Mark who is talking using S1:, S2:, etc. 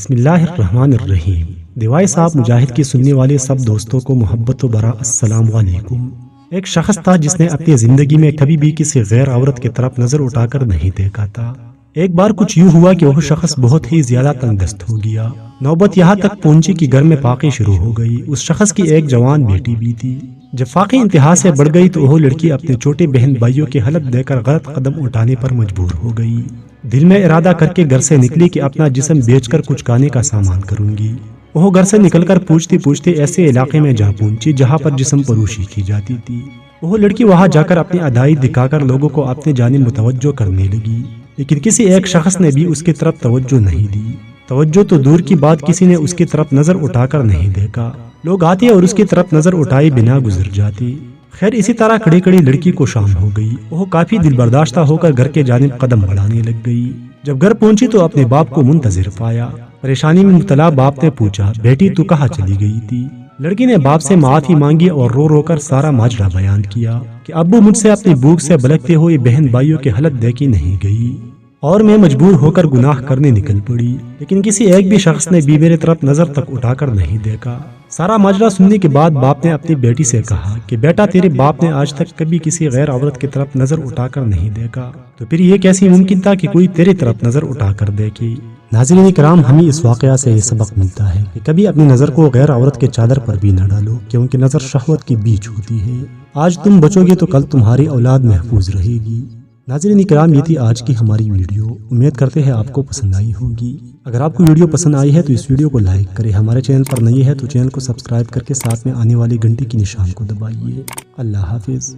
S1: بسم اللہ الرحمن الرحیم۔ دیوائے صاحب مجاہد کی سننے والے سب دوستوں کو محبت و برا السلام علیکم۔ ایک شخص تھا جس نے اپنی زندگی میں کبھی بھی کسی غیر عورت کی طرف نظر اٹھا کر نہیں دیکھا تھا۔ ایک بار کچھ یوں ہوا کہ وہ شخص بہت ہی زیادہ تنگ دست ہو گیا۔ نوبت یہاں تک پہنچی کہ گھر میں فاقے شروع ہو گئی۔ اس شخص کی ایک جوان بیٹی بھی تھی۔ جب فاقے انتہا سے بڑھ گئی تو وہ لڑکی اپنے چھوٹے بہن بھائیوں کی حلت دے کر غلط قدم اٹھانے پر مجبور ہو گئی۔ دل میں ارادہ کر کے گھر سے نکلی کہ اپنا جسم بیچ کر کچھ کھانے کا سامان کروں گی۔ وہ گھر سے نکل کر پوچھتے پوچھتے ایسے علاقے میں جا پہنچی جہاں پر جسم فروشی کی جاتی تھی۔ وہ لڑکی وہاں جا کر اپنی ادائی دکھا کر لوگوں کو اپنے جانب متوجہ کرنے لگی، لیکن کسی ایک شخص نے بھی اس کی طرف توجہ نہیں دی۔ توجہ تو دور کی بات، کسی نے اس کی طرف نظر اٹھا کر نہیں دیکھا۔ لوگ آتے اور اس کی طرف نظر اٹھائے بنا گزر جاتے۔ خیر اسی طرح کھڑی کھڑی لڑکی کو شام ہو گئی۔ وہ کافی دل برداشتہ ہو کر گھر کے جانب قدم بڑھانے لگ گئی۔ جب گھر پہنچی تو اپنے باپ کو منتظر پایا۔ پریشانی میں مبتلا باپ نے پوچھا، بیٹی تو کہاں چلی گئی تھی؟ لڑکی نے باپ سے معافی مانگی اور رو رو کر سارا ماجرا بیان کیا کہ ابو مجھ سے اپنی بھوک سے بلکتے ہوئے بہن بھائیوں کی حالت دیکھی نہیں گئی اور میں مجبور ہو کر گناہ کرنے نکل پڑی، لیکن کسی ایک بھی شخص نے بھی میرے طرف نظر تک اٹھا کر نہیں دیکھا۔ سارا ماجرا سننے کے بعد باپ نے اپنی بیٹی سے کہا کہ بیٹا، تیرے باپ نے آج تک کبھی کسی غیر عورت کی طرف نظر اٹھا کر نہیں دیکھا، تو پھر یہ کیسی ممکن تھا کہ کوئی تیری طرف نظر اٹھا کر دیکھے؟ ناظرین کرام، ہمیں اس واقعہ سے یہ سبق ملتا ہے کہ کبھی اپنی نظر کو غیر عورت کے چادر پر بھی نہ ڈالو، کیونکہ نظر شہوت کی بیچ ہوتی ہے۔ آج تم بچو گے تو کل تمہاری اولاد محفوظ رہے گی۔ ناظرین کرام، یہ تھی آج کی ہماری ویڈیو۔ امید کرتے ہیں آپ کو پسند آئی ہوگی۔ اگر آپ کو ویڈیو پسند آئی ہے تو اس ویڈیو کو لائک کریں، ہمارے چینل پر نئے ہیں تو چینل کو سبسکرائب کر کے ساتھ میں آنے والی گھنٹی کی نشان کو دبائیے۔ اللہ حافظ۔